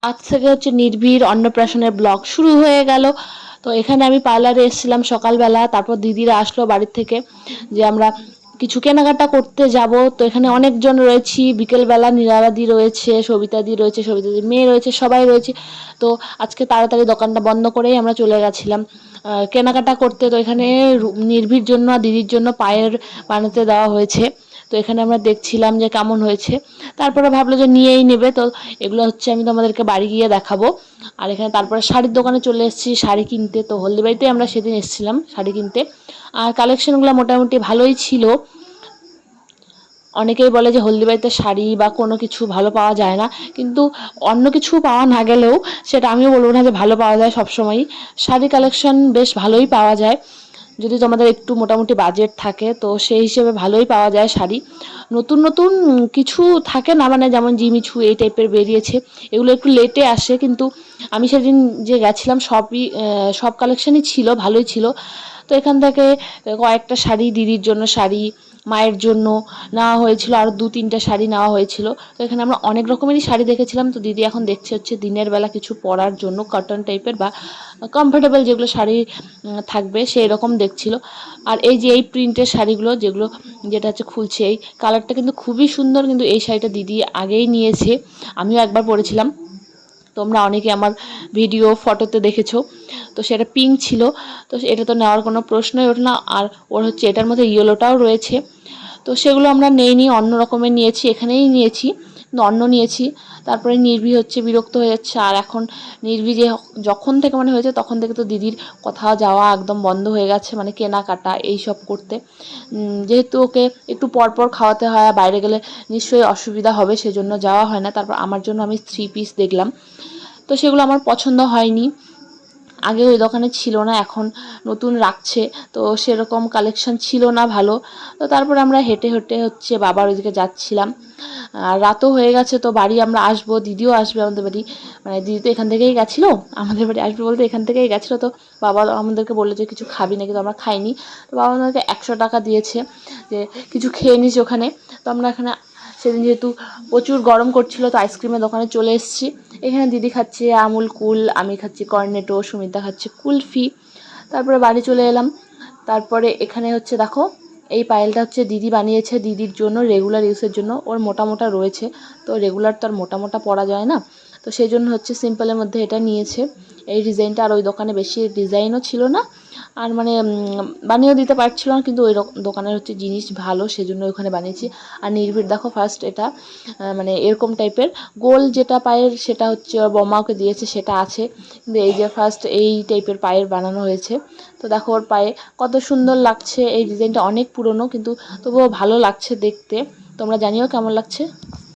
আজ থেকে হচ্ছে নির্ভীর অন্নপ্রাশনের ব্লগ শুরু হয়ে গেল। তো এখানে আমি পার্লারে এসেছিলাম সকালবেলা, তারপর দিদিরা আসলো বাড়ির থেকে যে আমরা কিছু কেনাকাটা করতে যাব। তো এখানে অনেকজন রয়েছি, বিকেলবেলা নীলাদি রয়েছে, সবিতাদি রয়েছে, সবিতাদির মেয়ে রয়েছে, সবাই রয়েছে। তো আজকে তাড়াতাড়ি দোকানটা বন্ধ করেই আমরা চলে গেছিলাম কেনাকাটা করতে। তো এখানে নির্ভীর জন্য আর দিদির জন্য পায়ের বানাতে দেওয়া হয়েছে। তো এখানে আমরা দেখছিলাম যে কেমন হয়েছে, তারপরে ভাবলো যে নিয়েই নেবে। তো এগুলো হচ্ছে আমি তোমাদেরকে বাড়ি গিয়ে দেখাবো। আর এখানে তারপরে শাড়ির দোকানে চলে এসেছি শাড়ি কিনতে। তো হলদিবাড়িতে আমরা সেদিন এসেছিলাম শাড়ি কিনতে, আর কালেকশনগুলো মোটামুটি ভালোই ছিল। অনেকেই বলে যে হলদিবাড়িতে শাড়ি বা কোনো কিছু ভালো পাওয়া যায় না, কিন্তু অন্য কিছু পাওয়া না গেলেও সেটা আমিও বলবো না যে ভালো পাওয়া যায়। সবসময়ই শাড়ি কালেকশন বেশ ভালোই পাওয়া যায়, যদি তোমাদের একটু মোটামুটি বাজেট থাকে তো সেই হিসেবে ভালোই পাওয়া যায় শাড়ি। নতুন নতুন কিছু থাকে না, মানে যেমন জিমিচু এই টাইপের বেরিয়েছে, এগুলো একটু লেটে আসে, কিন্তু আমি সেদিন যে গেছিলাম সব কালেকশনই ছিল, ভালোই ছিল। তো এখান থেকে কয়েকটা শাড়ি, দিদির জন্য শাড়ি, মায়ের জন্য নেওয়া হয়েছিল, আর 2-3টা শাড়ি নেওয়া হয়েছিল। তো এখানে আমরা অনেক রকমেরই শাড়ি দেখেছিলাম। তো দিদি এখন দেখছে হচ্ছে দিনের বেলা কিছু পরার জন্য কটন টাইপের বা কমফোর্টেবল যেগুলো শাড়ি থাকবে সেই রকম দেখছিল। আর এই যে এই প্রিন্টের শাড়িগুলো যেটা হচ্ছে খুলছে, এই কালারটা কিন্তু খুবই সুন্দর, কিন্তু এই শাড়িটা দিদি আগেই নিয়েছে, আমিও একবার পরেছিলাম, তোমরা অনেকে আমার ভিডিও ফটোতে দেখেছো। তো সেটা পিঙ্ক ছিল, তো এটা তো নেওয়ার কোনো প্রশ্নই ওঠে না। আর ওর হচ্ছে এটার মধ্যে ইয়েলোটাও রয়েছে। তো সেগুলো আমরা নেইনি, অন্য রকমের নিয়েছি, এখানেই নিয়েছি কিন্তু অন্য নিয়েছি। তারপরে নির্ভী হচ্ছে বিরক্ত হয়ে যাচ্ছে। আর এখন নির্ভী যে যখন থেকে মানে হয়েছে তখন থেকে তো দিদির কোথাও যাওয়া একদম বন্ধ হয়ে গেছে, মানে কেনাকাটা এইসব করতে। যেহেতু ওকে একটু পরপর খাওয়াতে হয়, বাইরে গেলে নিশ্চয়ই অসুবিধা হবে, সেজন্য যাওয়া হয় না। তারপর আমার জন্য আমি 3 পিস দেখলাম, তো সেগুলো আমার পছন্দ হয়নি। আগে ওই দোকানে ছিল না, এখন নতুন রাখছে, তো সেরকম কালেকশন ছিল না ভালো। তো তারপরে আমরা হেঁটে হেঁটে হচ্ছে বাবার ওইদিকে যাচ্ছিলাম। আর রাতও হয়ে গেছে, তো বাড়ি আমরা আসবো, দিদিও আসবে আমাদের বাড়ি। মানে দিদি তো এখান থেকেই গেছিলো, আমাদের বাড়ি আসবে বলতে এখান থেকেই গেছিলো। তো বাবা আমাদেরকে বললো যে কিছু খাবি না, কিন্তু আমরা খাইনি। তো বাবা আমাদেরকে 100 টাকা দিয়েছে যে কিছু খেয়ে নিস ওখানে। তো আমরা এখানে সেদিন যেহেতু প্রচুর গরম করছিল, তো আইসক্রিমের দোকানে চলে এসেছি। এখানে দিদি খাচ্ছে আমুল কুল, আমি খাচ্ছি কর্নেটো, সুমিতা খাচ্ছে কুলফি। তারপরে বাড়ি চলে এলাম। তারপরে এখানে হচ্ছে দেখো, এই পায়েলটা হচ্ছে দিদি বানিয়েছে দিদির জন্য, রেগুলার ইউজের জন্য। ওর মোটা মোটা রয়েছে, তো রেগুলার তো আর মোটা মোটা পরা যায় না, তো সেই জন্য হচ্ছে সিম্পলের মধ্যে এটা নিয়েছে এই ডিজাইনটা। আর ওই দোকানে বেশি ডিজাইনও ছিল না, আর মানে বানিয়েও দিতে পারছিল না, কিন্তু ওই দোকানের হচ্ছে জিনিস ভালো, সেজন্য ওখানে বানিয়েছি। আর নির্ভীর দেখো ফার্স্ট এটা মানে এরকম টাইপের গোল যেটা পায়ের, সেটা হচ্ছে ওর বম্মাকে দিয়েছে, সেটা আছে। কিন্তু এই যে ফার্স্ট এই টাইপের পায়ের বানানো হয়েছে। তো দেখো ওর পায়ে কত সুন্দর লাগছে। এই ডিজাইনটা অনেক পুরনো, কিন্তু তবুও ভালো লাগছে দেখতে। তোমরা জানিও কেমন লাগছে।